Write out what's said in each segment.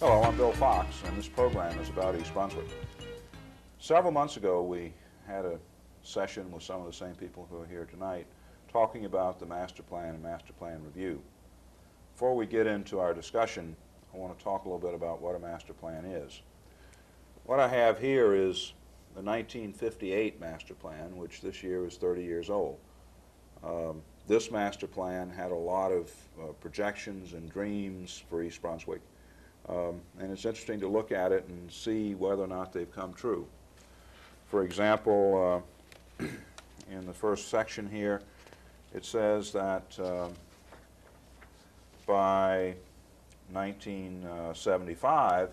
Hello, I'm Bill Fox, and this program is about East Brunswick. Several months ago, we had a session with some of the same people who are here tonight talking about the master plan and master plan review. Before we get into our discussion, I want to talk a little bit about what a master plan is. What I have here is the 1958 master plan, which this year is 30 years old. This master plan had a lot of projections and dreams for East Brunswick. And it's interesting to look at it and see whether or not they've come true. For example, in the first section here, it says that by 1975,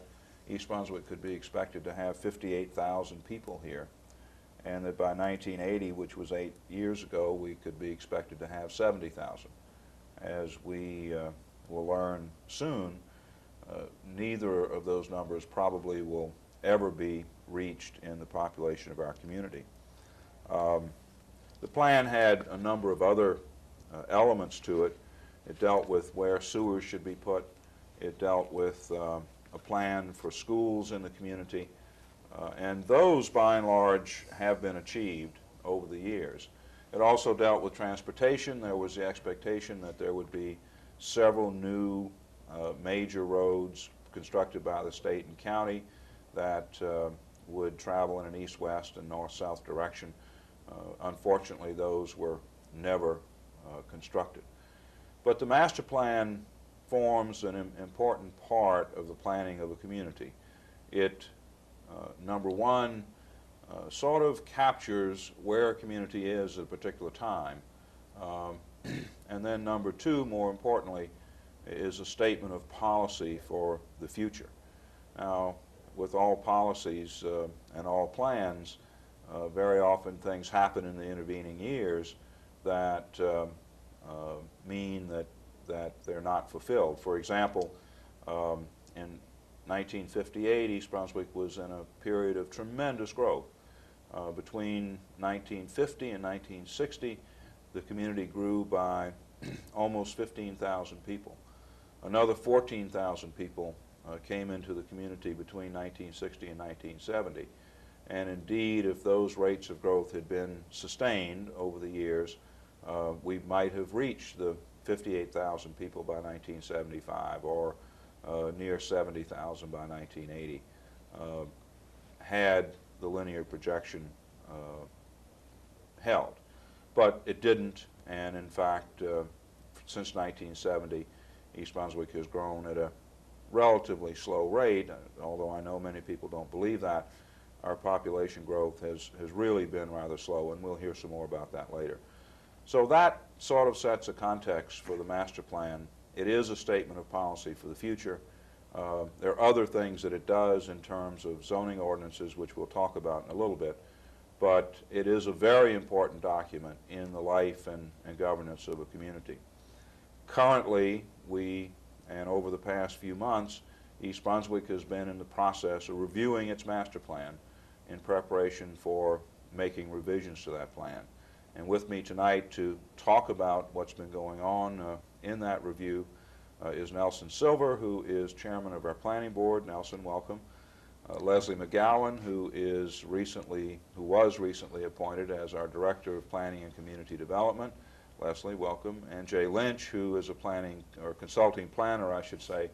East Brunswick could be expected to have 58,000 people here, and that by 1980, which was 8 years ago, we could be expected to have 70,000. As we will learn soon, neither of those numbers probably will ever be reached in the population of our community. The plan had a number of other elements to it. It dealt with where sewers should be put. It dealt with a plan for schools in the community. And those, by and large, have been achieved over the years. It also dealt with transportation. There was the expectation that there would be several new major roads constructed by the state and county that would travel in an east-west and north-south direction. Unfortunately, those were never constructed. But the master plan forms an important part of the planning of a community. It, number one, sort of captures where a community is at a particular time. And then number two, more importantly, is a statement of policy for the future. Now, with all policies and all plans, very often things happen in the intervening years that mean that they're not fulfilled. For example, in 1958, East Brunswick was in a period of tremendous growth. Between 1950 and 1960, the community grew by almost 15,000 people. Another 14,000 people came into the community between 1960 and 1970. And indeed, if those rates of growth had been sustained over the years, we might have reached the 58,000 people by 1975 or near 70,000 by 1980, had the linear projection held. But it didn't, and in fact, since 1970, East Brunswick has grown at a relatively slow rate, although I know many people don't believe that. Our population growth has really been rather slow, and we'll hear some more about that later. So that sort of sets a context for the master plan. It is a statement of policy for the future. There are other things that it does in terms of zoning ordinances, which we'll talk about in a little bit, but it is a very important document in the life and governance of a community. Currently, and over the past few months, East Brunswick has been in the process of reviewing its master plan in preparation for making revisions to that plan. And with me tonight to talk about what's been going on in that review is Nelson Silver, who is chairman of our planning board. Nelson, welcome. Leslie McGowan, who was recently appointed as our director of planning and community development. Leslie, welcome. And Jay Lynch, who is a consulting planner, I should say,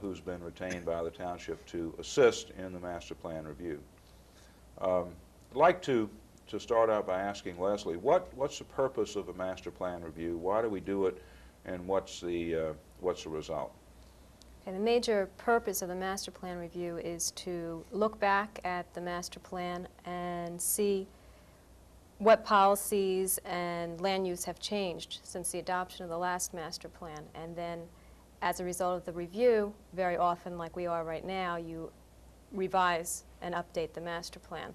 who's been retained by the township to assist in the master plan review. I'd like to start out by asking Leslie, what's the purpose of a master plan review? Why do we do it, and what's the result? Okay, the major purpose of the master plan review is to look back at the master plan and see what policies and land use have changed since the adoption of the last master plan. And then as a result of the review, very often, like we are right now, you revise and update the master plan.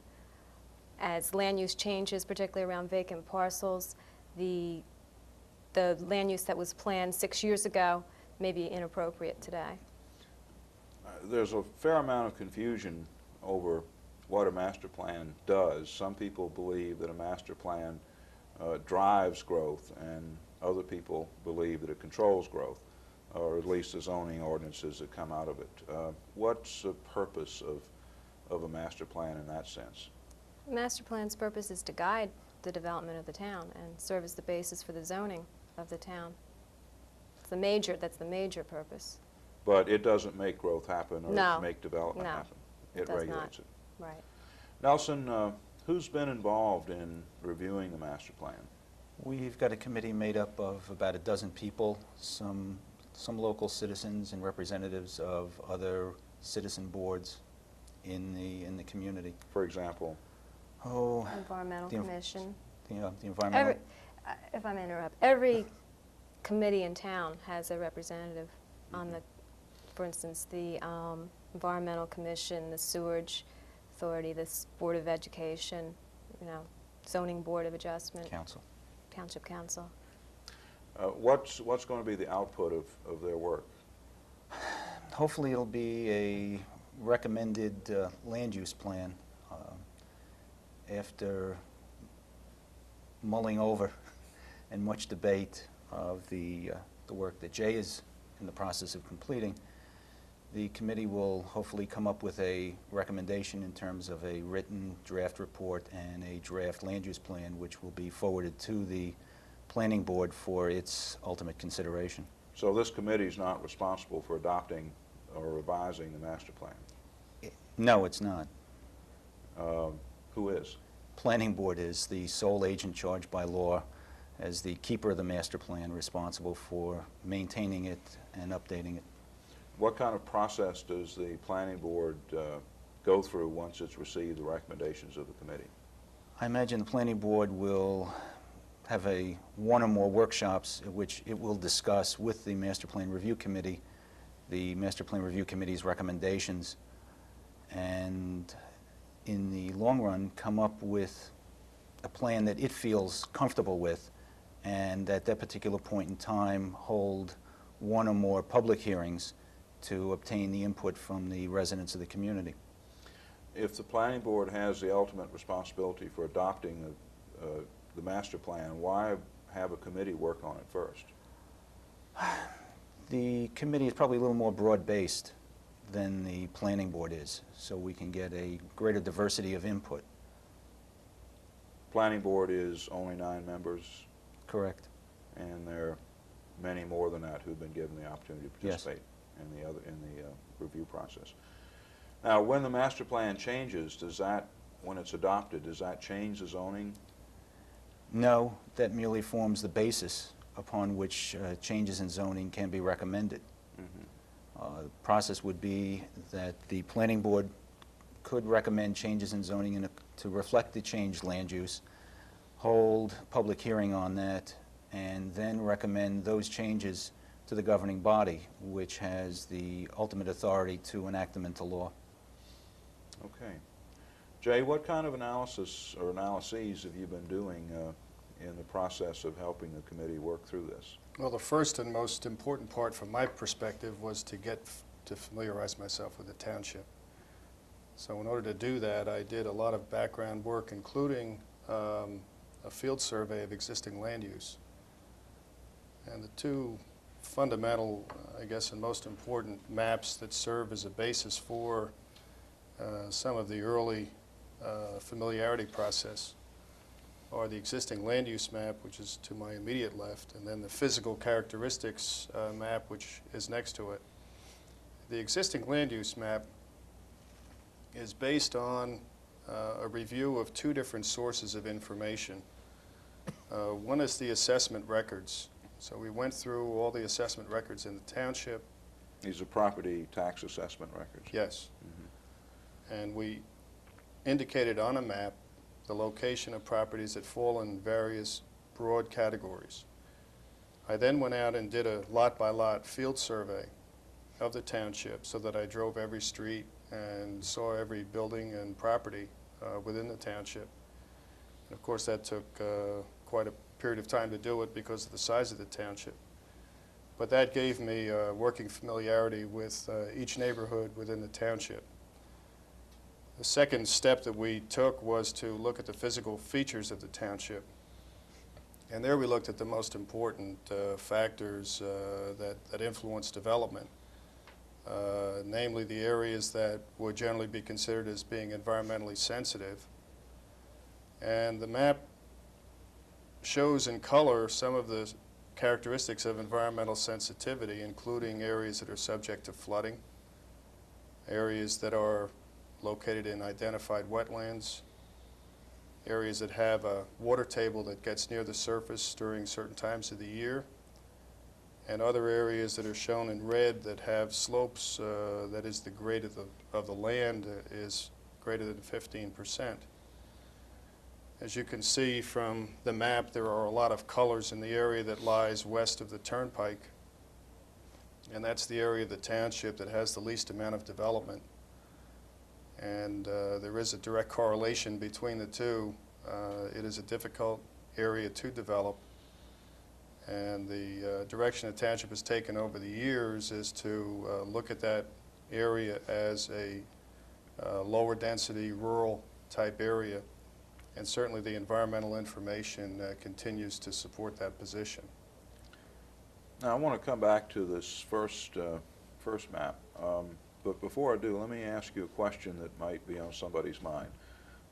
As land use changes, particularly around vacant parcels, the land use that was planned 6 years ago may be inappropriate today. There's a fair amount of confusion over what a master plan does. Some people believe that a master plan drives growth, and other people believe that it controls growth. or at least the zoning ordinances that come out of it. What's the purpose of a master plan in that sense? The master plan's purpose is to guide the development of the town and serve as the basis for the zoning of the town. That's the major purpose. But it doesn't make growth happen or No. make development No, happen. it does regulates not. it. Right. Nelson, who's been involved in reviewing the master plan? We've got a committee made up of about a dozen people, some local citizens and representatives of other citizen boards in the community. For example? Oh, Environmental the Commission. the environmental. If I may interrupt, every committee in town has a representative on the, for instance, the Environmental Commission, the Sewerage Authority, the Board of Education, Zoning Board of Adjustment. Council. Township Council. What's going to be the output of their work? Hopefully it'll be a recommended land use plan after mulling over and much debate of the work that Jay is in the process of completing. The committee will hopefully come up with a recommendation in terms of a written draft report and a draft land use plan, which will be forwarded to the planning board for its ultimate consideration. So this committee is not responsible for adopting or revising the master plan? No, it's not. Who is? Planning board is the sole agent charged by law as the keeper of the master plan, responsible for maintaining it and updating it. What kind of process does the planning board go through once it's received the recommendations of the committee? I imagine the planning board will have one or more workshops at which it will discuss with the master plan review committee the master plan review committee's recommendations, and in the long run come up with a plan that it feels comfortable with, and at that particular point in time hold one or more public hearings to obtain the input from the residents of the community. If the planning board has the ultimate responsibility for adopting the master plan, why have a committee work on it first? The committee is probably a little more broad-based than the planning board is, so we can get a greater diversity of input. Planning board is only 9 members, Correct. and there are many more than that who've been given the opportunity to Yes. participate in the review process. Now, when the master plan changes, when it's adopted, does that change the zoning? No, that merely forms the basis upon which changes in zoning can be recommended. The process would be that the planning board could recommend changes in zoning to reflect the changed land use, hold public hearing on that, and then recommend those changes to the governing body, which has the ultimate authority to enact them into law. Okay. Jay, what kind of analysis or analyses have you been doing in the process of helping the committee work through this? Well, the first and most important part from my perspective was to get to familiarize myself with the township. So in order to do that, I did a lot of background work, including a field survey of existing land use. And the two fundamental, I guess, and most important maps that serve as a basis for some of the early familiarity process are the existing land use map, which is to my immediate left, and then the physical characteristics map, which is next to it. The existing land use map is based on a review of 2 different sources of information. One is the assessment records. So we went through all the assessment records in the township. These are property tax assessment records. Yes. And we indicated on a map the location of properties that fall in various broad categories. I then went out and did a lot-by-lot field survey of the township so that I drove every street and saw every building and property within the township. And of course, that took quite a period of time to do it because of the size of the township. But that gave me working familiarity with each neighborhood within the township. The second step that we took was to look at the physical features of the township. And there we looked at the most important factors that influence development, namely the areas that would generally be considered as being environmentally sensitive. And the map shows in color some of the characteristics of environmental sensitivity, including areas that are subject to flooding, areas that are located in identified wetlands, areas that have a water table that gets near the surface during certain times of the year, and other areas that are shown in red that have slopes, that is the grade of the land is greater than 15%. As you can see from the map, there are a lot of colors in the area that lies west of the turnpike, and that's the area of the township that has the least amount of development. And there is a direct correlation between the two. It is a difficult area to develop, and the direction the township has taken over the years is to look at that area as a lower density rural type area, and certainly the environmental information continues to support that position. Now, I want to come back to this first map, but before I do, let me ask you a question that might be on somebody's mind.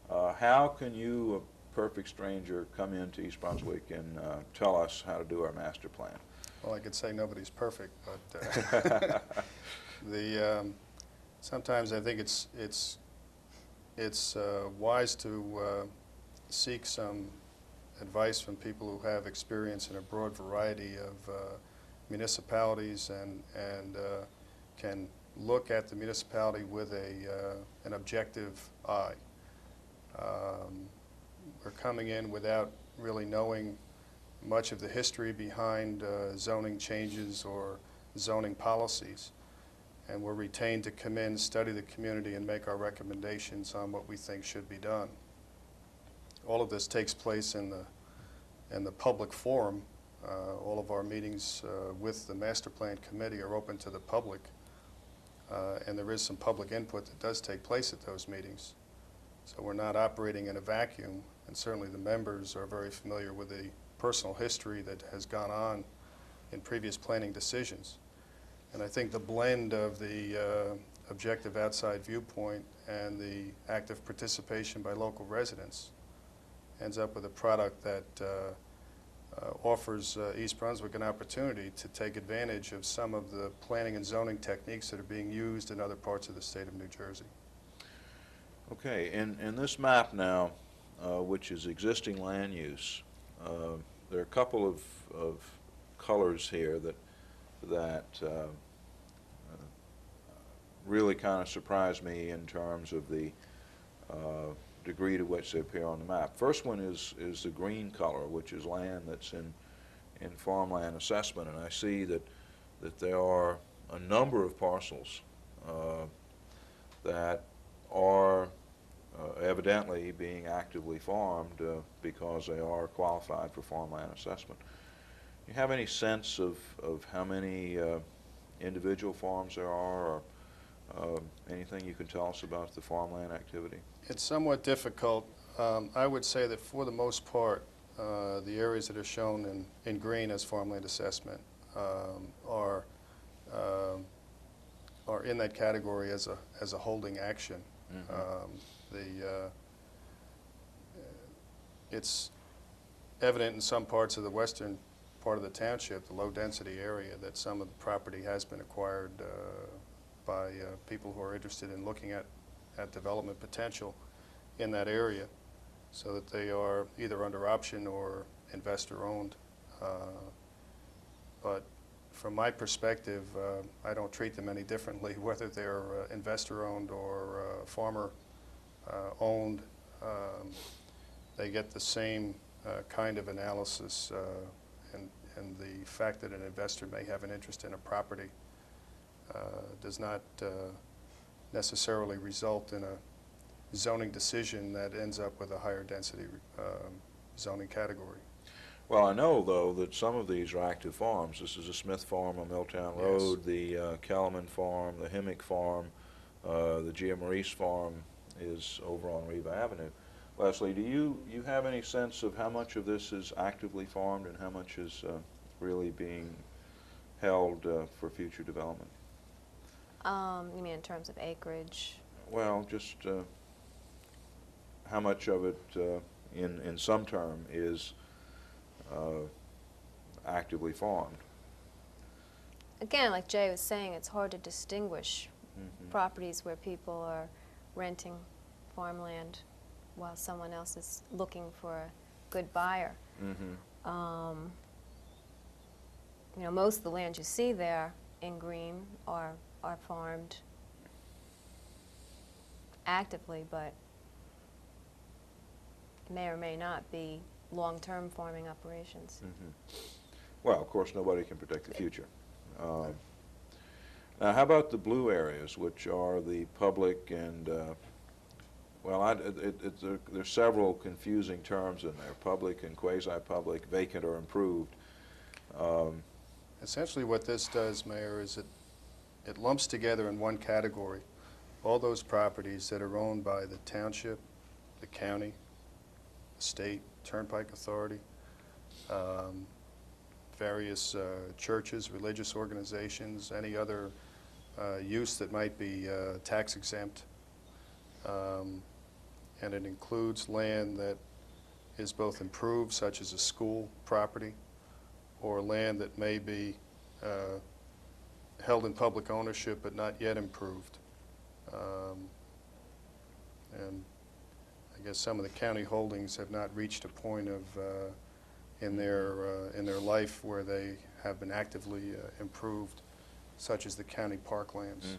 How can you, a perfect stranger, come into East Brunswick and tell us how to do our master plan? Well, I could say nobody's perfect, but sometimes I think it's wise to seek some advice from people who have experience in a broad variety of municipalities and can look at the municipality with an objective eye. We're coming in without really knowing much of the history behind zoning changes or zoning policies, and we're retained to come in, study the community, and make our recommendations on what we think should be done. All of this takes place in the public forum. All of our meetings with the Master Plan Committee are open to the public, and there is some public input that does take place at those meetings. So we're not operating in a vacuum, and certainly the members are very familiar with the personal history that has gone on in previous planning decisions. And I think the blend of the objective outside viewpoint and the active participation by local residents ends up with a product that offers East Brunswick an opportunity to take advantage of some of the planning and zoning techniques that are being used in other parts of the state of New Jersey. Okay, in this map now, which is existing land use, there are a couple of colors here that really kind of surprise me in terms of the degree to which they appear on the map. First one is the green color, which is land that's in farmland assessment, and I see that there are a number of parcels that are evidently being actively farmed because they are qualified for farmland assessment. Do you have any sense of how many individual farms there are, or anything you can tell us about the farmland activity? It's somewhat difficult. I would say that for the most part, the areas that are shown in green as farmland assessment are in that category as a holding action. Mm-hmm. It's evident in some parts of the western part of the township, the low-density area, that some of the property has been acquired by people who are interested in looking at development potential in that area, so that they are either under option or investor-owned. But from my perspective, I don't treat them any differently, whether they're investor-owned or farmer-owned. They get the same kind of analysis, and the fact that an investor may have an interest in a property does not necessarily result in a zoning decision that ends up with a higher density zoning category. Well, I know, though, that some of these are active farms. This is a Smith Farm on Milltown Road, yes. The Kellerman Farm, the Himmick Farm, the Gia Maurice Farm is over on Riva Avenue. Leslie, do you have any sense of how much of this is actively farmed and how much is really being held for future development? You mean in terms of acreage? Well, just how much of it, in some term, is actively farmed? Again, like Jay was saying, it's hard to distinguish properties where people are renting farmland while someone else is looking for a good buyer. You know, most of the land you see there in green are farmed actively, but may or may not be long-term farming operations. Well, of course, nobody can predict the future. Now, how about the blue areas, which are the public and, well, there's several confusing terms in there, public and quasi-public, vacant or improved. Essentially what this does, Mayor, is it lumps together in one category all those properties that are owned by the township, the county, the state, Turnpike Authority, various churches, religious organizations, any other use that might be tax exempt. And it includes land that is both improved, such as a school property, or land that may be held in public ownership but not yet improved. And I guess some of the county holdings have not reached a point of in their life where they have been actively improved, such as the county parklands.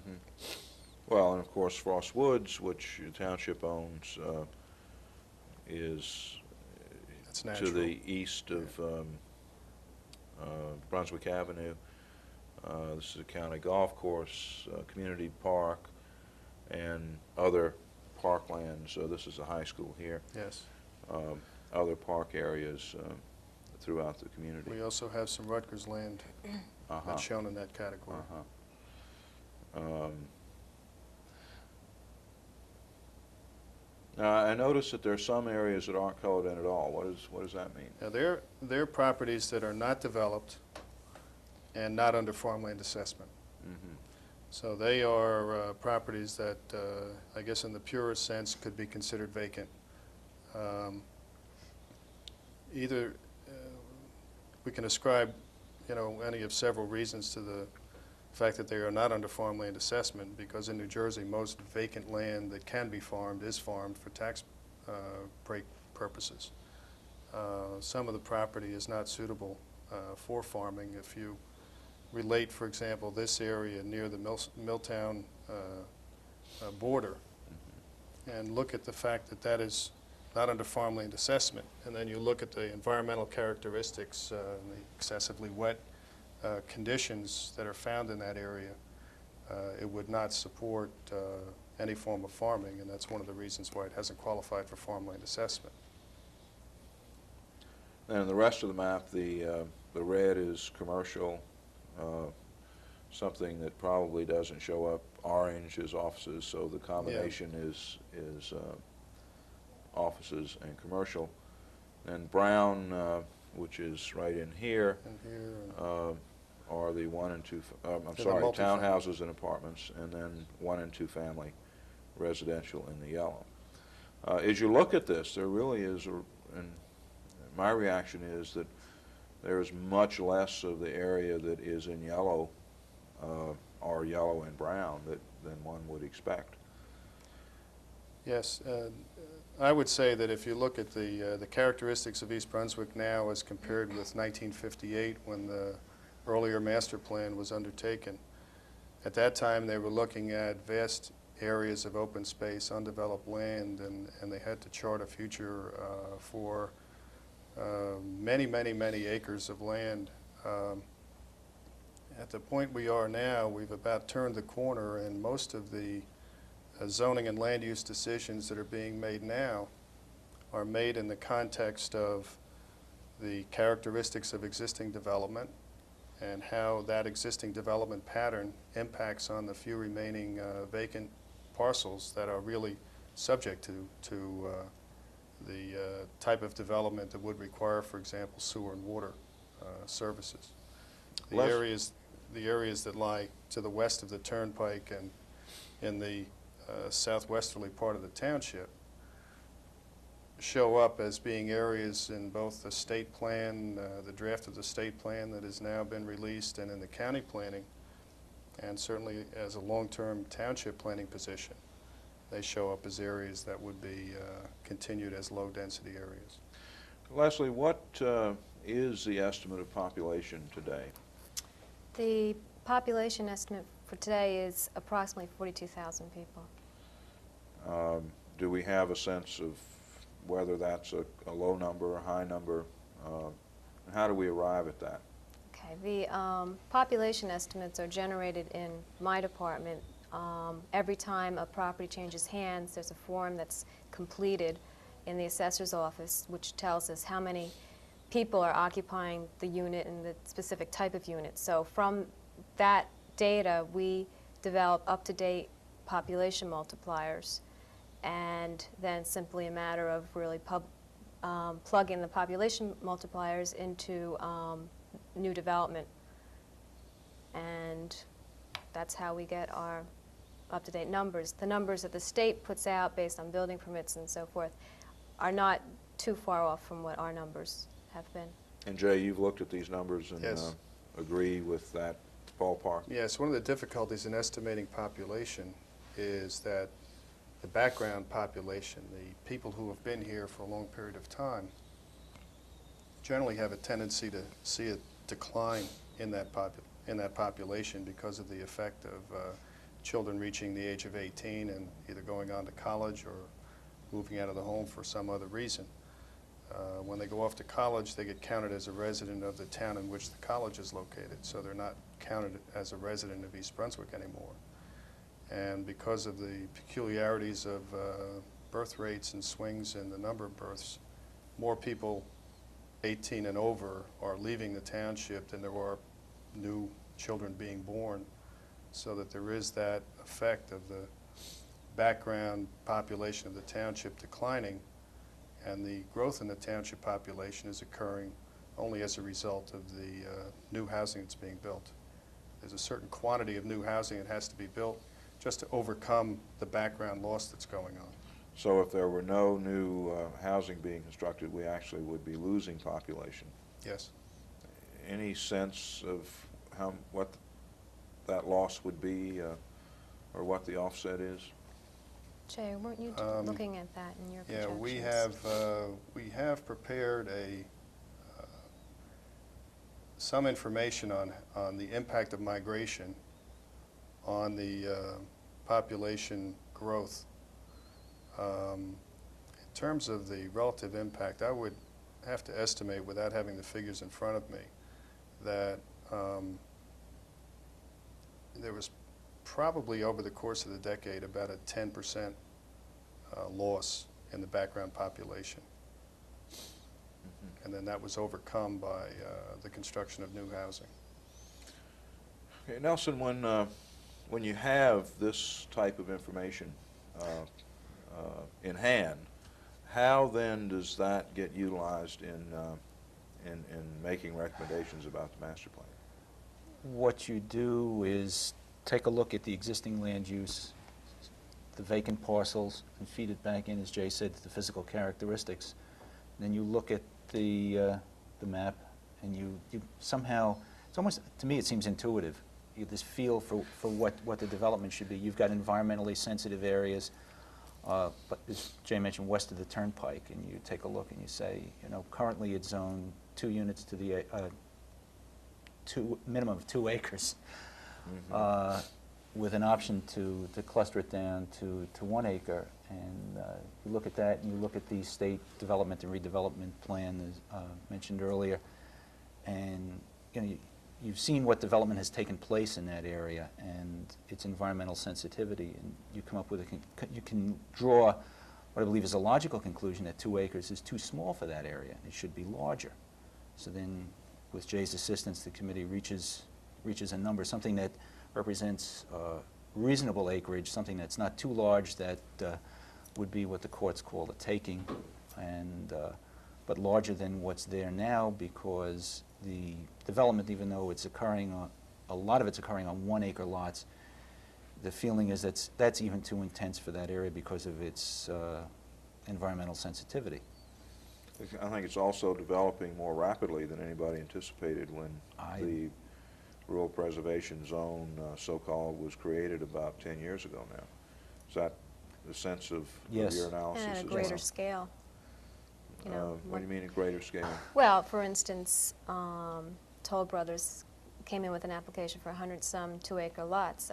Well, and of course, Frost Woods, which the township owns, is That's to natural. the east of Brunswick Avenue. This is a county golf course, community park, and other parklands. This is a high school here. Yes. Other park areas throughout the community. We also have some Rutgers land that's shown in that category. Now, I notice that there are some areas that aren't colored in at all. What does that mean? Now, they're properties that are not developed and not under farmland assessment. So they are properties that, I guess in the purest sense, could be considered vacant. Either we can ascribe, any of several reasons to the fact that they are not under farmland assessment, because in New Jersey, most vacant land that can be farmed is farmed for tax break purposes. Some of the property is not suitable for farming. If you relate, for example, this area near the Milltown border, and look at the fact that that is not under farmland assessment, and then you look at the environmental characteristics, and the excessively wet conditions that are found in that area, it would not support any form of farming, and that's one of the reasons why it hasn't qualified for farmland assessment. And in the rest of the map, the red is commercial, something that probably doesn't show up. Orange is offices, so the combination is offices and commercial. And brown, which is right in here, And here, are the 1 and 2, I'm the sorry, multifamily. townhouses and apartments, and then 1 and 2 family residential in the yellow. As you look at this, there really is, and my reaction is that there is much less of the area that is in yellow, or yellow and brown, than one would expect. yes, I would say that if you look at the characteristics of East Brunswick now as compared with 1958, when the earlier master plan was undertaken, at that time they were looking at vast areas of open space, undeveloped land, and they had to chart a future for many, many, many acres of land. At the point we are now, we've about turned the corner, and most of the zoning and land use decisions that are being made now are made in the context of the characteristics of existing development and how that existing development pattern impacts on the few remaining vacant parcels that are really subject to type of development that would require, for example, sewer and water services. The Les- areas that lie to the west of the turnpike and in the southwesterly part of the township show up as being areas in both the state plan, the draft of the state plan that has now been released, and in the county planning, and certainly as a long-term township planning position. They show up as areas that would be continued as low-density areas. Leslie, what is the estimate of population today? The population estimate for today is approximately 42,000 people. Do we have a sense of whether that's a low number or a high number? And how do we arrive at that? Okay, the population estimates are generated in my department. Every time a property changes hands, there's a form that's completed in the assessor's office which tells us how many people are occupying the unit and the specific type of unit. So from that data, we develop up-to-date population multipliers, and then simply a matter of really plugging the population multipliers into new development. And that's how we get our up-to-date numbers. The numbers that the state puts out based on building permits and so forth are not too far off from what our numbers have been. And Jay, you've looked at these numbers and Yes. agree with that ballpark? Yes, one of the difficulties in estimating population is that the background population, the people who have been here for a long period of time, generally have a tendency to see a decline in that population because of the effect of children reaching the age of 18 and either going on to college or moving out of the home for some other reason. When they go off to college, they get counted as a resident of the town in which the college is located, so they're not counted as a resident of East Brunswick anymore. And because of the peculiarities of birth rates and swings in the number of births, more people 18 and over are leaving the township than there are new children being born, so that there is that effect of the background population of the township declining, and the growth in the township population is occurring only as a result of the new housing that's being built. There's a certain quantity of new housing that has to be built just to overcome the background loss that's going on. So if there were no new housing being constructed, we actually would be losing population. Yes. Any sense of what that loss would be or what the offset is? Jay, weren't you looking at that in your Yeah, projections? we have prepared some information on the impact of migration on the population growth. In terms of the relative impact, I would have to estimate, without having the figures in front of me, that there was probably over the course of the decade about a 10% loss in the background population. And then that was overcome by the construction of new housing. Okay, Nelson, when you have this type of information in hand, how then does that get utilized in making recommendations about the master plan? What you do is take a look at the existing land use, the vacant parcels, and feed it back in, as Jay said, to the physical characteristics. Then you look at the map, and you somehow, it's almost, to me it seems intuitive. You get this feel for what the development should be. You've got environmentally sensitive areas, but as Jay mentioned, west of the turnpike, and you take a look and you say, you know, currently it's zoned 2 units to the minimum of 2 acres, with an option to cluster it down to 1 acre. And you look at that, and you look at the state development and redevelopment plan, as mentioned earlier, and you know, you've seen what development has taken place in that area and its environmental sensitivity, and you come up with you can draw what I believe is a logical conclusion that 2 acres is too small for that area. It should be larger. So then, with Jay's assistance, the committee reaches a number, something that represents reasonable acreage, something that's not too large that would be what the courts call a taking, and but larger than what's there now, because the development, even though it's occurring on, a lot of it's occurring on 1 acre lots, the feeling is that's even too intense for that area because of its environmental sensitivity. I think it's also developing more rapidly than anybody anticipated when the Rural Preservation Zone, so-called, was created about 10 years ago now. Is that the sense of Yes. your analysis And at a as greater well? scale. You know, What do you mean a greater scale? well, for instance, Toll Brothers came in with an application for 100-some 2-acre lots.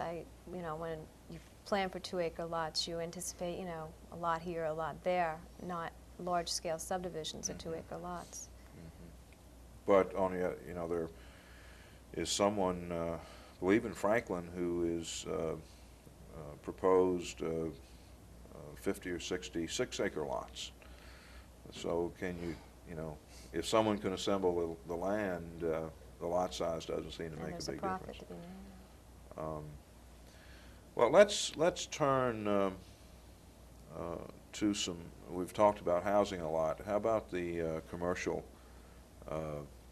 You know, when you plan for 2-acre lots, you anticipate, you know, a lot here, a lot there, not large-scale subdivisions of 2-acre lots. But on the, you know, there is someone, I believe in Franklin, who is proposed 50 or 60 6-acre lots. So can you know, if someone can assemble the land, the lot size doesn't seem to And make a there's big a profit difference. to be made. Well, let's turn to some. We've talked about housing a lot. How about the commercial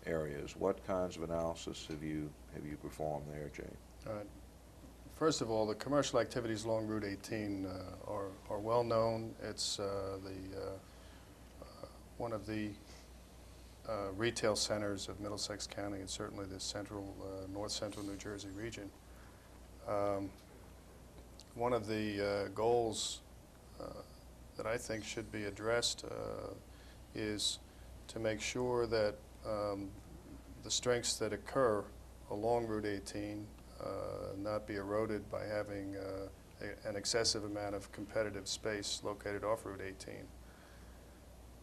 areas? What kinds of analysis have you performed there, Jay? First of all, the commercial activities along Route 18 are well known. It's one of the retail centers of Middlesex County and certainly the central, north central New Jersey region. One of the goals that I think should be addressed is to make sure that the strengths that occur along Route 18 not be eroded by having an excessive amount of competitive space located off Route 18.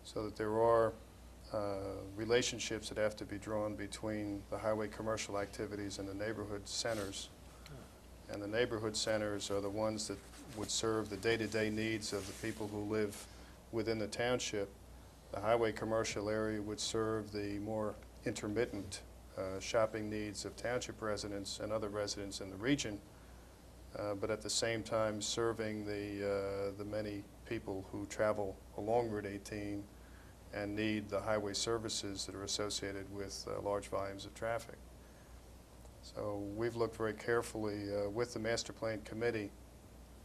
So that there are relationships that have to be drawn between the highway commercial activities and the neighborhood centers. And the neighborhood centers are the ones that would serve the day-to-day needs of the people who live within the township. The highway commercial area would serve the more intermittent shopping needs of township residents and other residents in the region, but at the same time serving the many people who travel along Route 18 and need the highway services that are associated with large volumes of traffic. So we've looked very carefully with the Master Plan Committee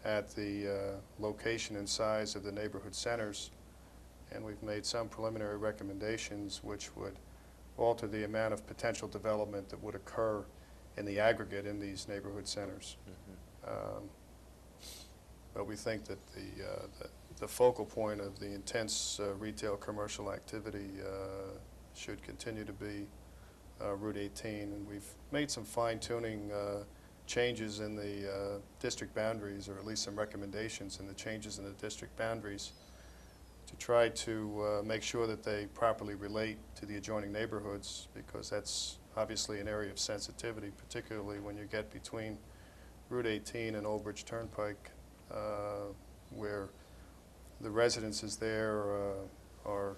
at the location and size of the neighborhood centers, and we've made some preliminary recommendations which would alter the amount of potential development that would occur in the aggregate in these neighborhood centers. But we think that the focal point of the intense retail commercial activity should continue to be Route 18, and we've made some fine-tuning changes in the district boundaries, or at least some recommendations in the changes in the district boundaries, to try to make sure that they properly relate to the adjoining neighborhoods, because that's obviously an area of sensitivity, particularly when you get between Route 18 and Old Bridge Turnpike, where the residences there are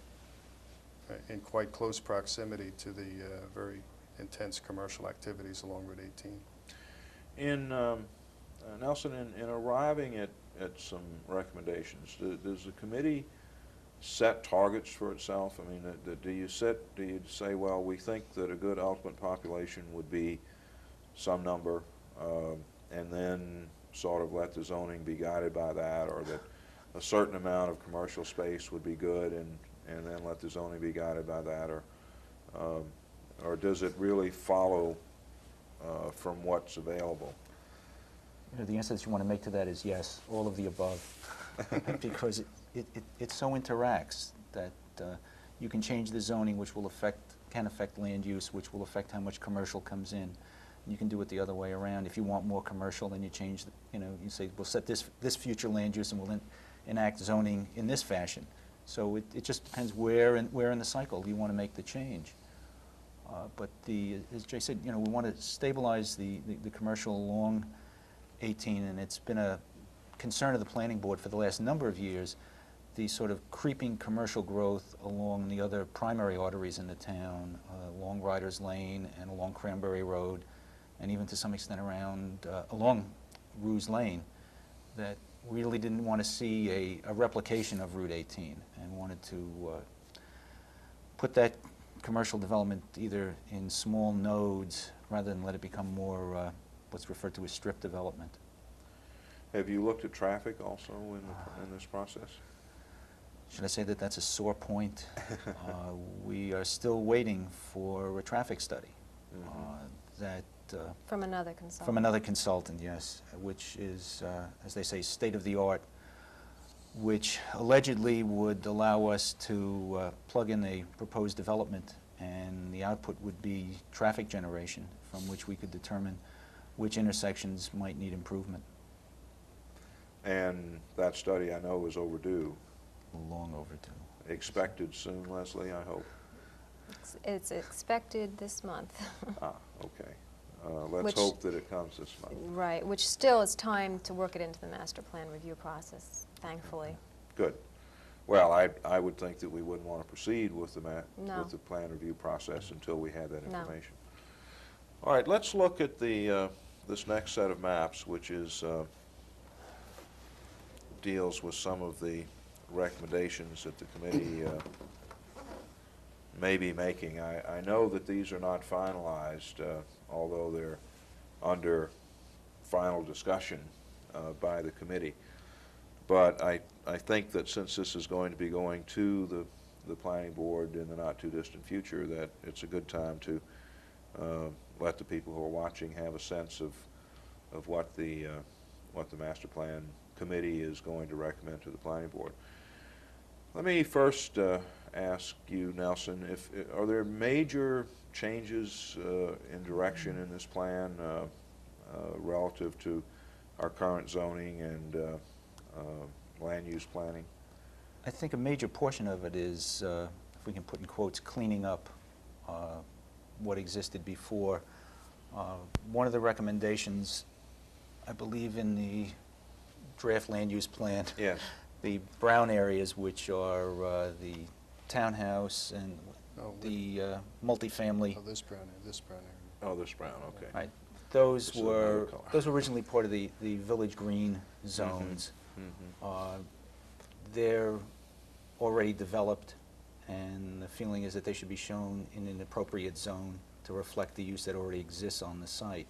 in quite close proximity to the very intense commercial activities along Route 18. In Nelson, in arriving at some recommendations, does the committee set targets for itself? I mean, do you say, well, we think that a good ultimate population would be some number, and then sort of let the zoning be guided by that, or that a certain amount of commercial space would be good, and then let the zoning be guided by that, or does it really follow from what's available? You know, the answer that you want to make to that is yes, all of the above, because it so interacts that you can change the zoning, which can affect land use, which will affect how much commercial comes in. You can do it the other way around. If you want more commercial, then you change, you say, we'll set this future land use and we'll enact zoning in this fashion. So it just depends where in the cycle you want to make the change. But as Jay said, we want to stabilize the commercial along 18, and it's been a concern of the planning board for the last number of years, the sort of creeping commercial growth along the other primary arteries in the town, along Riders Lane and along Cranberry Road, and even to some extent along Ruse Lane, that really didn't want to see a replication of Route 18 and wanted to put that commercial development either in small nodes rather than let it become more what's referred to as strip development. Have you looked at traffic also in this process? Should I say that that's a sore point? We are still waiting for a traffic study that From another consultant. from another consultant, yes, which is, as they say, state-of-the-art, which allegedly would allow us to plug in a proposed development, and the output would be traffic generation from which we could determine which intersections might need improvement. And that study, I know, is overdue. Long overdue. Expected soon, Leslie, I hope. It's expected this month. Ah, okay. Let's Which- hope that it comes this month. Right, which still is time to work it into the master plan review process, thankfully. Good. Well, I would think that we wouldn't want to proceed with the No. with the plan review process until we had that No. information. All right, let's look at the this next set of maps, which is deals with some of the recommendations that the committee may be making. I know that these are not finalized, although they're under final discussion by the committee. But I think that since this is going to be going to the planning board in the not-too-distant future, that it's a good time to let the people who are watching have a sense of what the master plan committee is going to recommend to the planning board. Let me first ask you, Nelson, are there major changes in direction in this plan relative to our current zoning and land use planning? I think a major portion of it is, if we can put in quotes, cleaning up what existed before. One of the recommendations, I believe in the draft land use plan, Yes. the brown areas, which are the townhouse and Oh, the multifamily, Oh, this brown area, this brown area. Oh, this brown, okay. right? Those This is another were color. originally part of the village green zones. Mhm. They're already developed, and the feeling is that they should be shown in an appropriate zone to reflect the use that already exists on the site.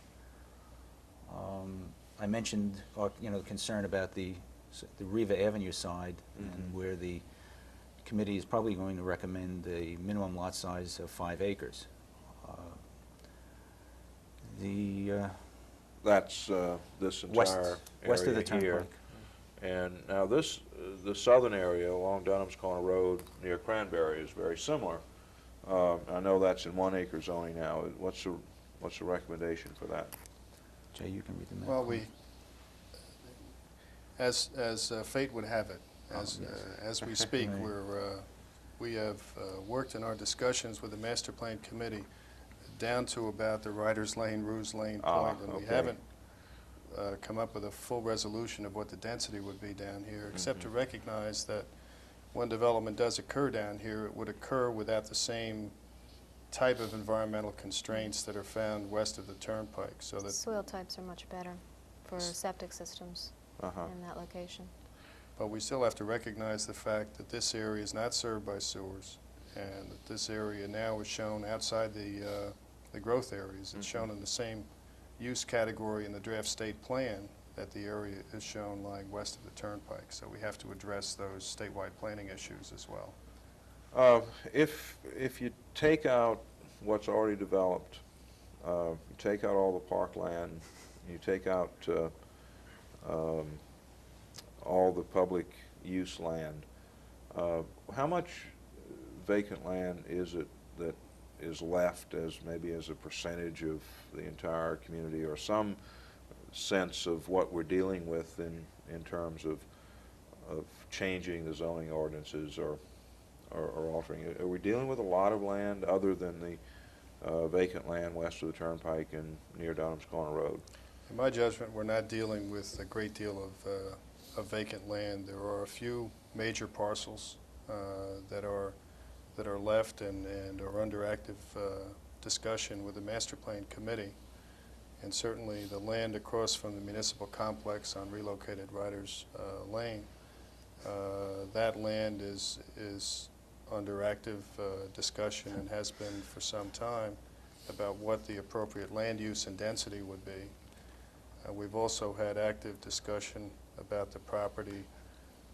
I mentioned, the concern about the Riva Avenue side, and where the committee is probably going to recommend a minimum lot size of 5 acres. That's this West entire of the area here. turnpike. And now this, the southern area along Dunham's Corner Road near Cranberry is very similar. I know that's in 1 acre zoning now. What's the recommendation for that? Jay, you can read the map. Well, as fate would have it, yes. as we speak, Right. we have worked in our discussions with the master plan committee down to about the Riders Lane, Ruse Lane point, and we okay. haven't come up with a full resolution of what the density would be down here, except to recognize that when development does occur down here, it would occur without the same type of environmental constraints that are found west of the turnpike, so that Soil types are much better for septic systems in that location. But we still have to recognize the fact that this area is not served by sewers, and that this area now is shown outside the growth areas. It's shown in the same use category in the draft state plan that the area is shown lying west of the turnpike. So we have to address those statewide planning issues as well. If you take out what's already developed, you take out all the parkland, you take out all the public use land, how much vacant land is it that is left as maybe as a percentage of the entire community, or some sense of what we're dealing with in terms of changing the zoning ordinances or altering it? Are we dealing with a lot of land other than the vacant land west of the turnpike and near Dunham's Corner Road? In my judgment, we're not dealing with a great deal of vacant land. There are a few major parcels that are left and are under active discussion with the master plan committee. And certainly the land across from the municipal complex on relocated Riders Lane, that land is under active discussion and has been for some time about what the appropriate land use and density would be. We've also had active discussion about the property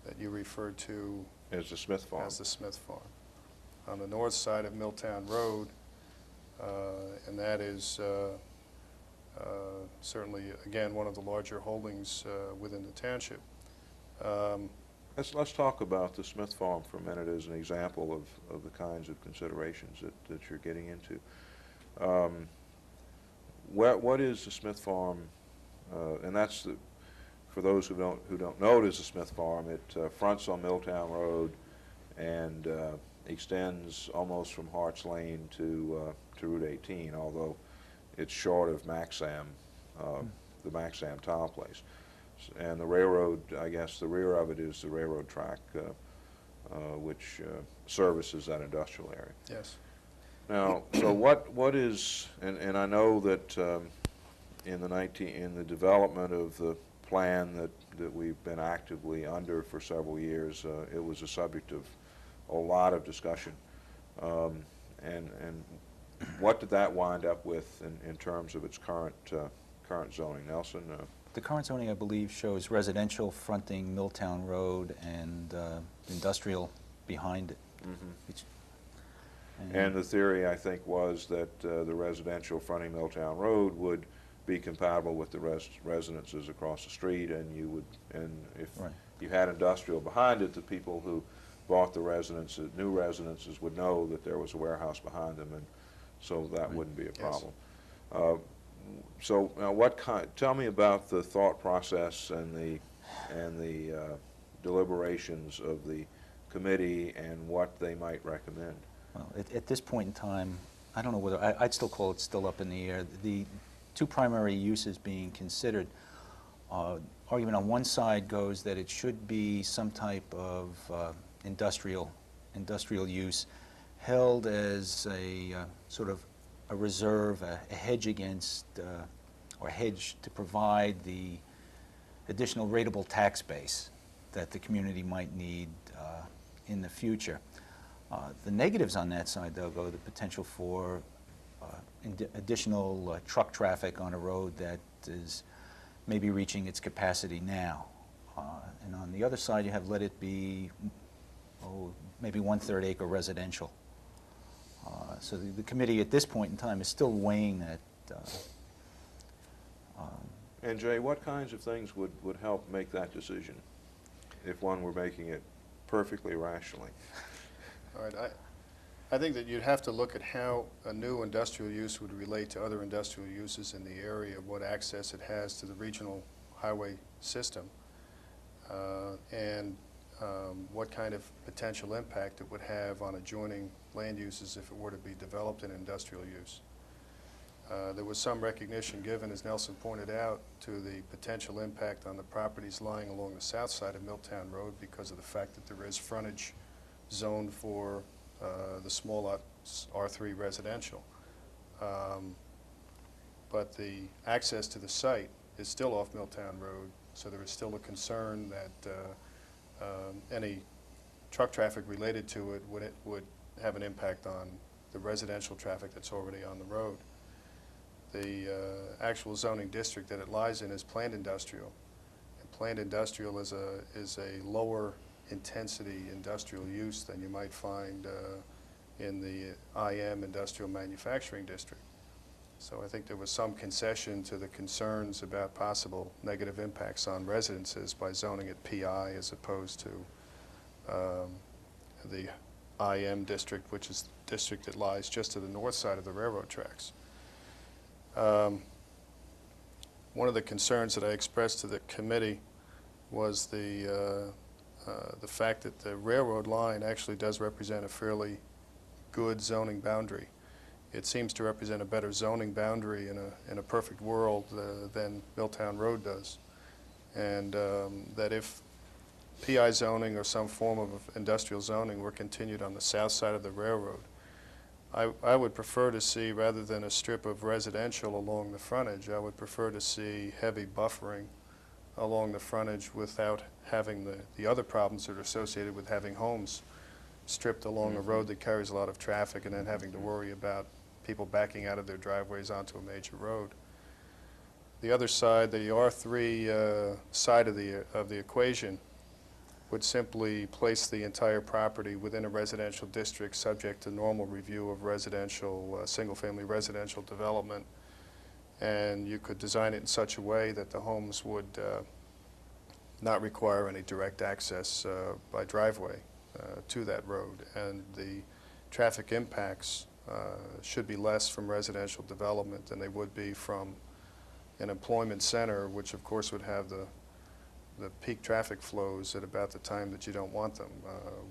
that you referred to As the Smith Farm. as the Smith Farm. On the north side of Milltown Road, and that is certainly, again, one of the larger holdings within the township. Let's talk about the Smith Farm for a minute as an example of the kinds of considerations that you're getting into. What is the Smith Farm? And that's for those who don't know it is the Smith Farm. It fronts on Milltown Road and extends almost from Harts Lane to Route 18, although it's short of Maxam, the Maxam tile place. And the railroad, I guess the rear of it is the railroad track, which services that industrial area. Yes. Now, so what is, and I know that in the development of the plan that we've been actively under for several years, it was a subject of a lot of discussion. And what did that wind up with in terms of its current zoning? Nelson? The current zoning, I believe, shows residential fronting Milltown Road and industrial behind it. Mm-hmm. And the theory, I think, was that the residential fronting Milltown Road would be compatible with the residences across the street, and if right. you had industrial behind it, the people who bought the new residences would know that there was a warehouse behind them, and so that right. wouldn't be a Yes. problem. So now tell me about the thought process and the deliberations of the committee and what they might recommend. Well, at this point in time, I don't know whether, I'd still call it still up in the air. The two primary uses being considered, argument on one side goes that it should be some type of industrial use held as a sort of a reserve, a hedge against, or hedge to provide the additional rateable tax base that the community might need in the future. The negatives on that side, though, go the potential for additional truck traffic on a road that is maybe reaching its capacity now. And on the other side, you have let it be, maybe 1/3 acre residential. So the committee at this point in time is still weighing that. And Jay, what kinds of things would help make that decision if one were making it perfectly rationally? All right. I think that you'd have to look at how a new industrial use would relate to other industrial uses in the area, what access it has to the regional highway system, and what kind of potential impact it would have on adjoining land uses if it were to be developed in industrial use. There was some recognition given, as Nelson pointed out, to the potential impact on the properties lying along the south side of Milltown Road because of the fact that there is frontage zoned for the small lot R3 residential. But the access to the site is still off Milltown Road, so there is still a concern that any truck traffic related to it would have an impact on the residential traffic that's already on the road. The actual zoning district that it lies in is planned industrial. And planned industrial is a lower intensity industrial use than you might find in the IM industrial manufacturing district. So I think there was some concession to the concerns about possible negative impacts on residences by zoning it PI as opposed to the IM district, which is the district that lies just to the north side of the railroad tracks. One of the concerns that I expressed to the committee was the fact that the railroad line actually does represent a fairly good zoning boundary. It seems to represent a better zoning boundary in a perfect world than Milltown Road does. And that if PI zoning or some form of industrial zoning were continued on the south side of the railroad, I would prefer to see, rather than a strip of residential along the frontage, I would prefer to see heavy buffering along the frontage without having the other problems that are associated with having homes stripped along a road that carries a lot of traffic and then having to worry about people backing out of their driveways onto a major road. The other side, the R3 side of the equation, would simply place the entire property within a residential district subject to normal review of residential, single-family residential development. And you could design it in such a way that the homes would not require any direct access by driveway to that road. And the traffic impacts should be less from residential development than they would be from an employment center, which of course would have the peak traffic flows at about the time that you don't want them,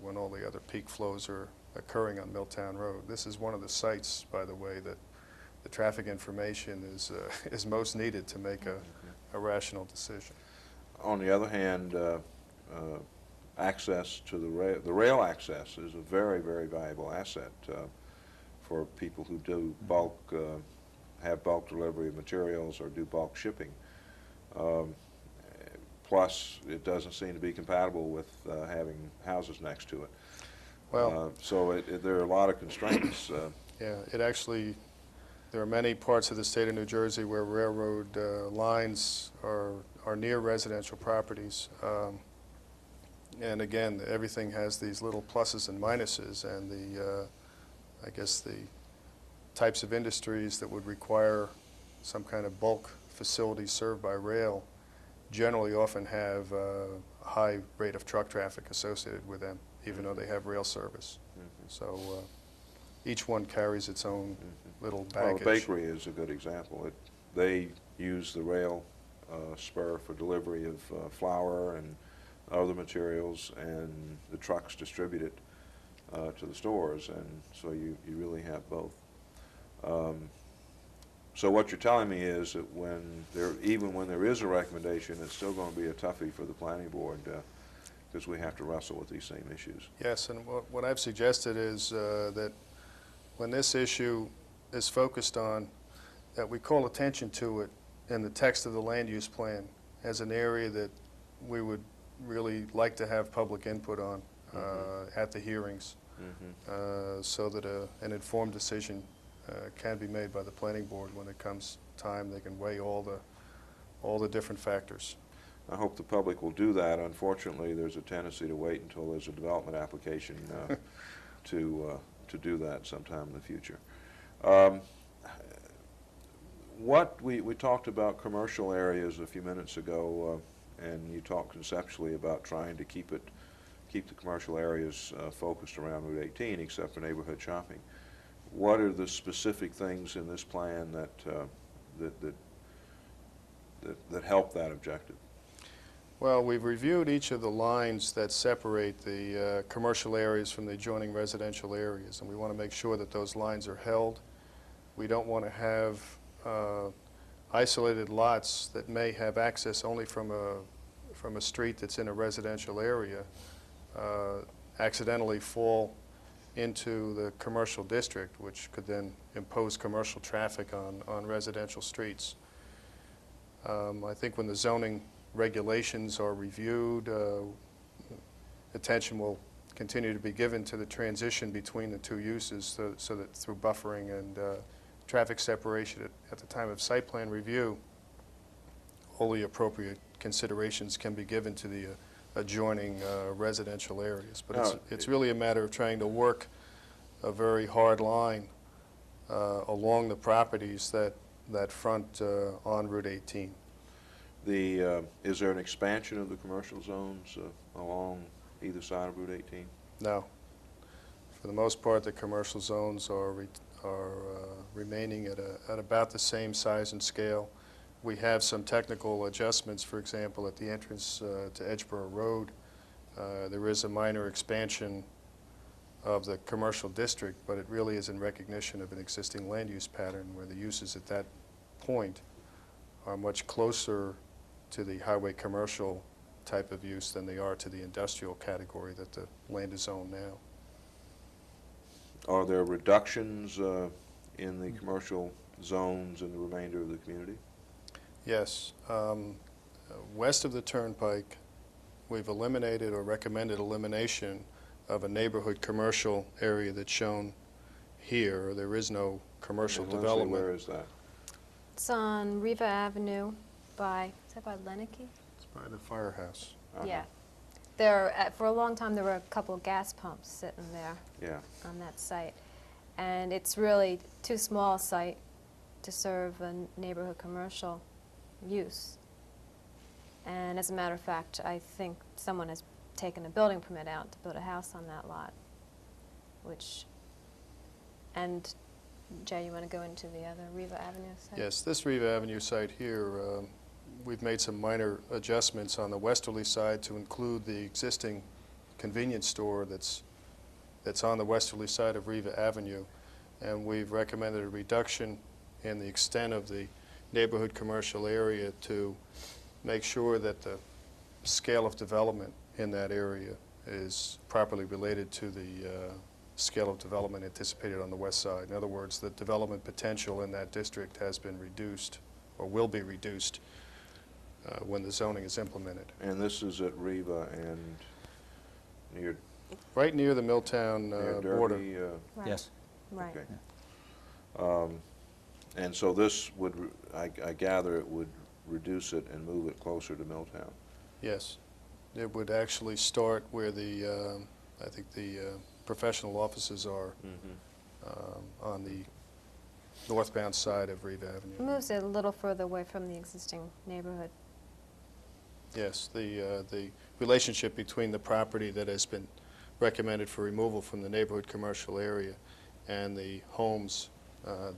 when all the other peak flows are occurring on Milltown Road. This is one of the sites, by the way, that the traffic information is most needed to make a rational decision. On the other hand, access to the rail access is a very, very valuable asset for people who do bulk, have bulk delivery of materials or do bulk shipping. Plus, it doesn't seem to be compatible with having houses next to it. Well, so there are a lot of constraints. Yeah, it actually, there are many parts of the state of New Jersey where railroad lines are near residential properties. And again, everything has these little pluses and minuses, and I guess the types of industries that would require some kind of bulk facility served by rail generally often have a high rate of truck traffic associated with them, even though they have rail service. So each one carries its own little baggage. Well, the bakery is a good example. They use the rail spur for delivery of flour and other materials, and the trucks distribute it to the stores, and so you really have both. So what you're telling me is that even when there is a recommendation, it's still going to be a toughie for the planning board because we have to wrestle with these same issues. Yes, and what I've suggested is that when this issue is focused on, that we call attention to it in the text of the land use plan as an area that we would really like to have public input on at the hearings, so that an informed decision can be made by the planning board when it comes time. They can weigh all the different factors. I hope the public will do that. Unfortunately, there's a tendency to wait until there's a development application to do that sometime in the future. We talked about commercial areas a few minutes ago, and you talked conceptually about trying to keep the commercial areas focused around Route 18, except for neighborhood shopping. What are the specific things in this plan that help that objective? Well, we've reviewed each of the lines that separate the commercial areas from the adjoining residential areas, and we want to make sure that those lines are held. We don't want to have isolated lots that may have access only from a street that's in a residential area accidentally fall into the commercial district, which could then impose commercial traffic on residential streets. I think when the zoning regulations are reviewed, attention will continue to be given to the transition between the two uses, so that through buffering and traffic separation at the time of site plan review, all the appropriate considerations can be given to the adjoining residential areas. But it's really a matter of trying to work a very hard line along the properties that front on Route 18. Is there an expansion of the commercial zones along either side of Route 18? No. For the most part, the commercial zones are remaining at about the same size and scale. We have some technical adjustments. For example, at the entrance to Edgeboro Road, there is a minor expansion of the commercial district, but it really is in recognition of an existing land use pattern where the uses at that point are much closer to the highway commercial type of use than they are to the industrial category that the land is zoned now. Are there reductions in the commercial zones in the remainder of the community? Yes. West of the Turnpike, we've eliminated or recommended elimination of a neighborhood commercial area that's shown here. There is no commercial And Leslie, development. where is that? It's on Riva Avenue by, is that by Leneke? It's by the firehouse. Uh-huh. Yeah. There, for a long time, there were a couple gas pumps sitting there Yeah. on that site. And it's really too small a site to serve a neighborhood commercial use. And as a matter of fact, I think someone has taken a building permit out to build a house on that lot, which, and Jay, you want to go into the other Riva Avenue site? Yes, this Riva Avenue site here, we've made some minor adjustments on the westerly side to include the existing convenience store that's on the westerly side of Riva Avenue, and we've recommended a reduction in the extent of the neighborhood commercial area to make sure that the scale of development in that area is properly related to the scale of development anticipated on the west side. In other words, the development potential in that district has been reduced or will be reduced when the zoning is implemented. And this is at Riva and near Right near the Milltown border. Derby? Right. Yes. Right. Okay. And so this would, I gather it would reduce it and move it closer to Milltown. Yes. It would actually start where the, I think the professional offices are on the northbound side of Riva Avenue. It moves it a little further away from the existing neighborhood. Yes, the relationship between the property that has been recommended for removal from the neighborhood commercial area and the homes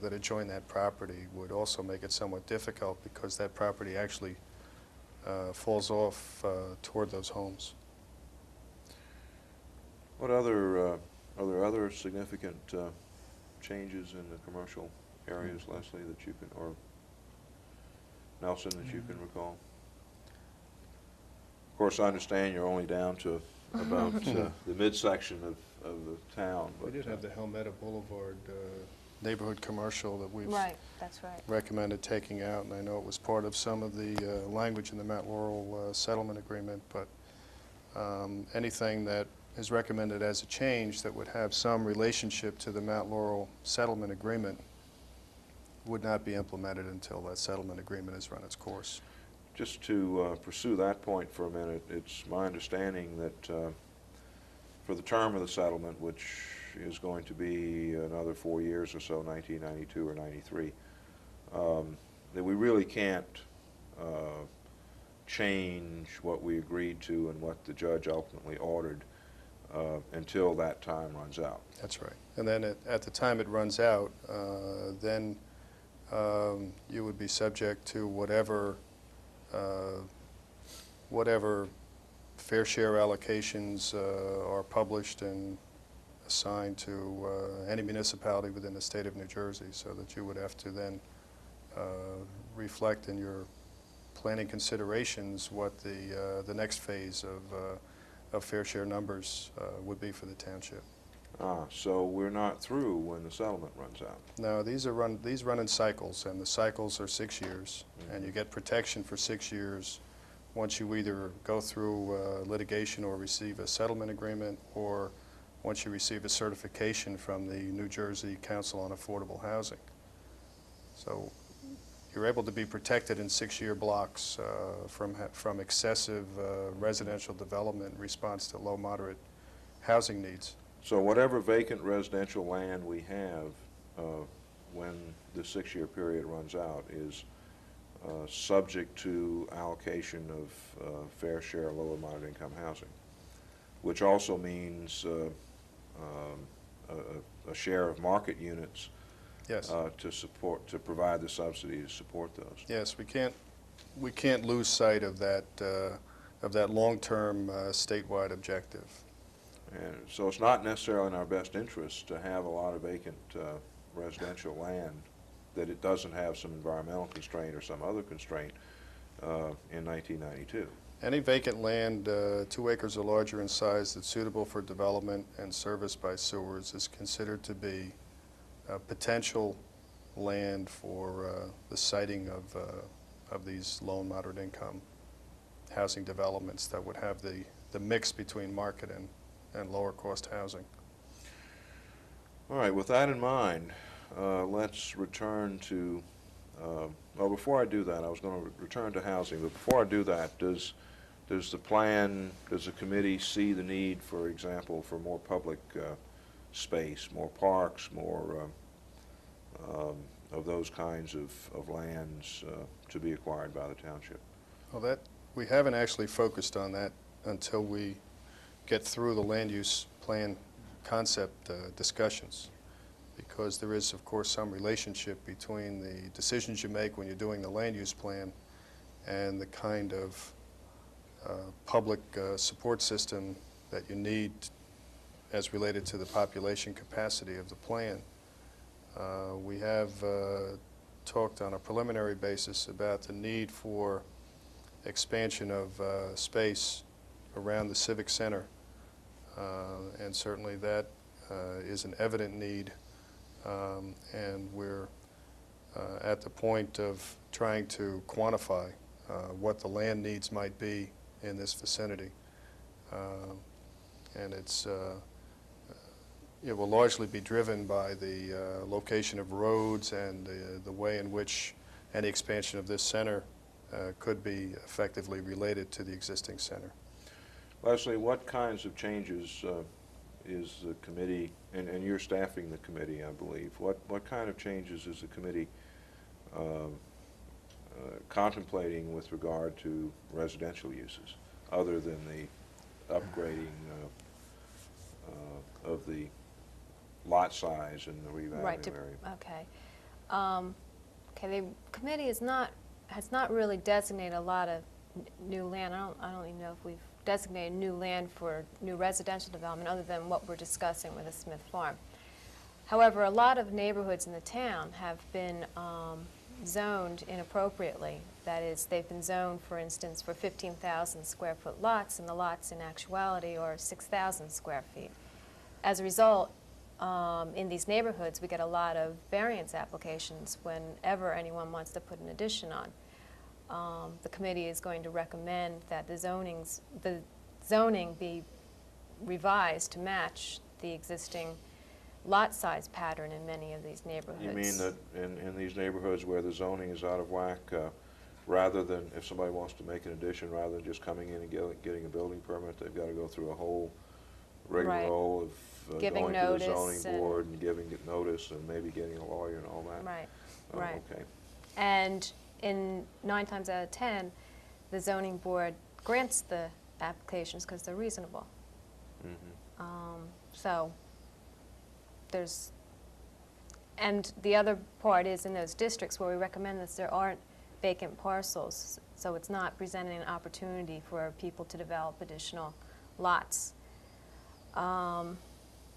that adjoin that property would also make it somewhat difficult because that property actually falls off toward those homes. What other, are there other significant changes in the commercial areas, Leslie, that you can, or Nelson, that you can recall? Of course, I understand you're only down to about the midsection of the town. We But did have the Helmetta Boulevard neighborhood commercial that we've Right, that's right. recommended taking out, and I know it was part of some of the language in the Mount Laurel settlement agreement, but anything that is recommended as a change that would have some relationship to the Mount Laurel settlement agreement would not be implemented until that settlement agreement has run its course. just to pursue that point for a minute, it's my understanding that for the term of the settlement, which is going to be another 4 years or so, 1992 or 93, that we really can't change what we agreed to and what the judge ultimately ordered until that time runs out. That's right. And then at the time it runs out, then you would be subject to whatever fair share allocations are published and assigned to any municipality within the state of New Jersey, so that you would have to then reflect in your planning considerations what the next phase of fair share numbers would be for the township. So we're not through when the settlement runs out. No, these run in cycles, and the cycles are 6 years, and you get protection for 6 years once you either go through litigation or receive a settlement agreement, or once you receive a certification from the New Jersey Council on Affordable Housing. So you're able to be protected in 6-year blocks from excessive residential development in response to low, moderate housing needs. So whatever vacant residential land we have when the 6-year period runs out is subject to allocation of fair share low and moderate income housing, which also means a share of market units. Yes. To provide the subsidy to support those. Yes, we can't lose sight of that long-term statewide objective. And so it's not necessarily in our best interest to have a lot of vacant residential land that it doesn't have some environmental constraint or some other constraint in 1992. Any vacant land 2 acres or larger in size that's suitable for development and serviced by sewers is considered to be potential land for the siting of these low and moderate income housing developments that would have the mix between market and lower cost housing. All right, with that in mind, let's return to, well, before I do that, I was going to return to housing, but before I do that, does the committee see the need, for example, for more public space, more parks, more of those kinds of lands to be acquired by the township? Well, we haven't actually focused on that until we get through the land use plan concept discussions, because there is, of course, some relationship between the decisions you make when you're doing the land use plan and the kind of public support system that you need as related to the population capacity of the plan. We have talked on a preliminary basis about the need for expansion of space around the Civic Center, and certainly that is an evident need, and we're at the point of trying to quantify what the land needs might be in this vicinity. And it will largely be driven by the location of roads and the way in which any expansion of this center could be effectively related to the existing center. Leslie, what kinds of changes is the committee, and you're staffing the committee, I believe, what kind of changes is the committee contemplating with regard to residential uses, other than the upgrading of the lot size and the revalue area? Okay. Okay, the committee has not really designated a lot of new land. I don't even know if we've designated new land for new residential development other than what we're discussing with the Smith Farm. However, a lot of neighborhoods in the town have been zoned inappropriately. That is, they've been zoned, for instance, for 15,000 square foot lots, and the lots in actuality are 6,000 square feet. As a result, in these neighborhoods, we get a lot of variance applications whenever anyone wants to put an addition on. The committee is going to recommend that the zoning be revised to match the existing lot size pattern in many of these neighborhoods. You mean that in these neighborhoods where the zoning is out of whack, rather than, if somebody wants to make an addition, rather than just coming in and getting a building permit, they've got to go through a whole rigmarole of giving going to the notice zoning board and giving it notice and maybe getting a lawyer and all that? Right, Oh, right. okay. And in 9 times out of 10, the zoning board grants the applications because they're reasonable. Mm-hmm. So there's, and the other part is in those districts where we recommend that there aren't vacant parcels, so it's not presenting an opportunity for people to develop additional lots.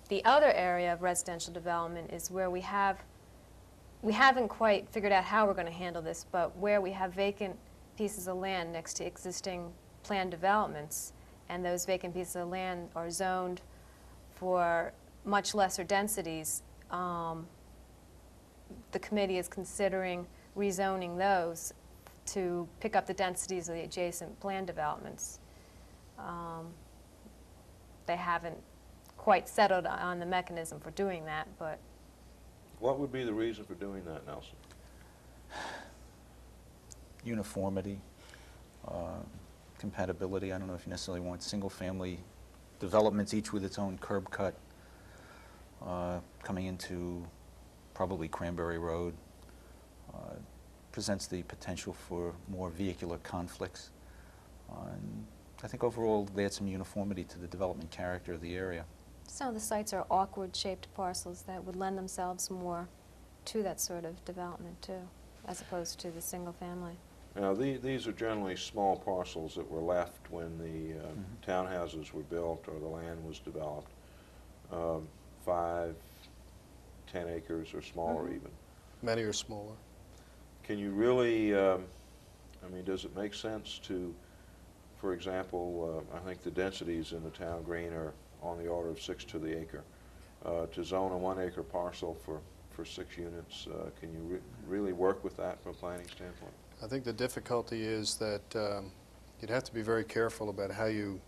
The other area of residential development is where we haven't quite figured out how we're going to handle this, but where we have vacant pieces of land next to existing planned developments, and those vacant pieces of land are zoned for much lesser densities, the committee is considering rezoning those to pick up the densities of the adjacent planned developments. They haven't quite settled on the mechanism for doing that, but What would be the reason for doing that, Nelson? Uniformity, compatibility. I don't know if you necessarily want single-family developments, each with its own curb cut, coming into probably Cranberry Road. Presents the potential for more vehicular conflicts. And I think overall they add some uniformity to the development character of the area. some of the sites are awkward-shaped parcels that would lend themselves more to that sort of development too, as opposed to the single family. Now, these are generally small parcels that were left when the townhouses were built or the land was developed. 5, 10 acres or smaller even. Many are smaller. Can you really, I mean, does it make sense to For example, I think the densities in the town green are on the order of 6 to the acre. To zone a 1 acre parcel for 6 units, can you really work with that from a planning standpoint? I think the difficulty is that you'd have to be very careful about how you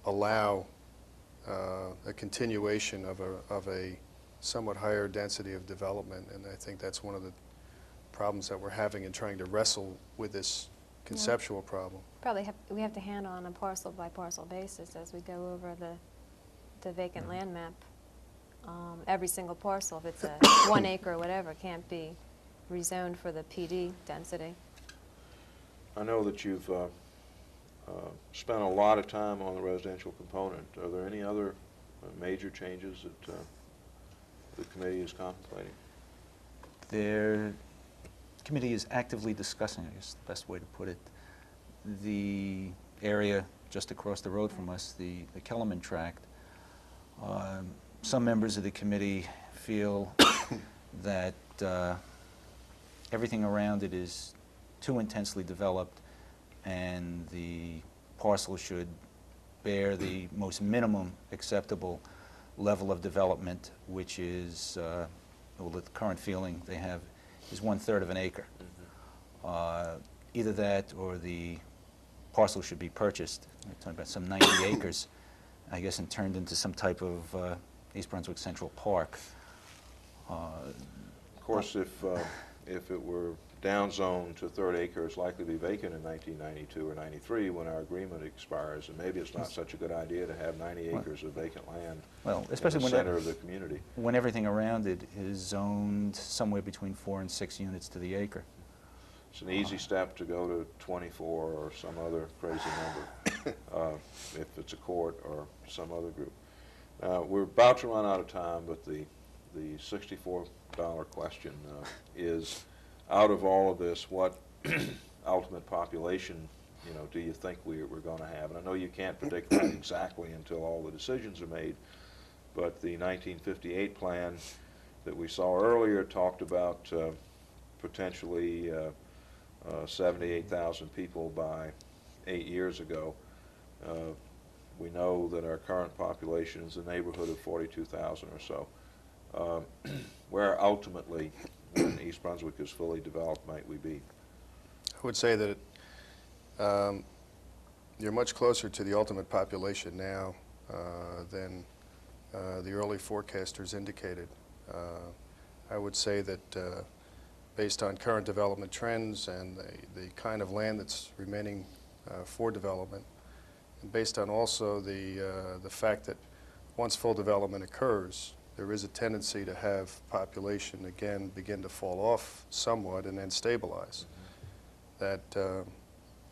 allow a continuation of a somewhat higher density of development, and I think that's one of the problems that we're having in trying to wrestle with this conceptual problem. We have to handle on a parcel by parcel basis as we go over the vacant land map. Every single parcel, if it's a 1 acre or whatever, can't be rezoned for the PD density. I know that you've spent a lot of time on the residential component. Are there any other major changes that the committee is contemplating? The committee is actively discussing, I guess the best way to put it, the area just across the road from us, the Kellerman tract. Some members of the committee feel that everything around it is too intensely developed, and the parcel should bear the most minimum acceptable level of development, which is, well, the current feeling they have is 1/3 of an acre. Either that or the parcel should be purchased. We're talking about some 90 acres, I guess, and turned into some type of East Brunswick Central Park. Of course, if it were downzoned to 1/3 acre, it's likely to be vacant in 1992 or 93 when our agreement expires, and maybe it's not such a good idea to have 90 acres of vacant land especially in the center of the community. When everything around it is zoned somewhere between 4 and 6 units to the acre. It's an easy step to go to 24 or some other crazy number, if it's a court or some other group. We're about to run out of time, but the $64 question is, out of all of this, what ultimate population, do you think we're going to have? And I know you can't predict that exactly until all the decisions are made, but the 1958 plan that we saw earlier talked about potentially 78,000 people by 8 years ago. We know that our current population is in the neighborhood of 42,000 or so. Where ultimately, when East Brunswick is fully developed, might we be? I would say that you're much closer to the ultimate population now than the early forecasters indicated. I would say that based on current development trends and the kind of land that's remaining for development, and based on also the fact that once full development occurs, there is a tendency to have population again begin to fall off somewhat and then stabilize. That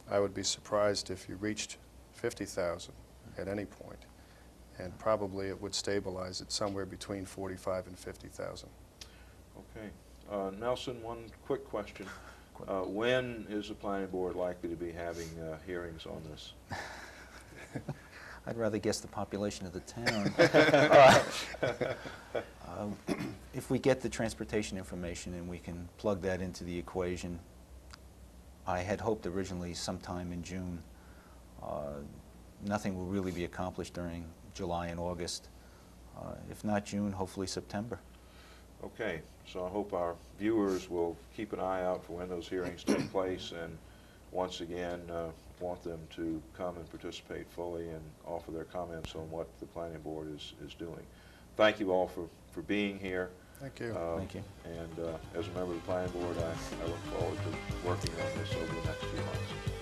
I would be surprised if you reached 50,000 at any point, and probably it would stabilize at somewhere between 45 and 50,000. Okay. Nelson, one quick question. When is the planning board likely to be having hearings on this? I'd rather guess the population of the town. If we get the transportation information and we can plug that into the equation, I had hoped originally sometime in June. Nothing will really be accomplished during July and August. If not June, hopefully September. Okay, so I hope our viewers will keep an eye out for when those hearings take place, and once again want them to come and participate fully and offer their comments on what the planning board is doing. Thank you all for being here. Thank you. Thank you. And as a member of the planning board, I look forward to working on this over the next few months.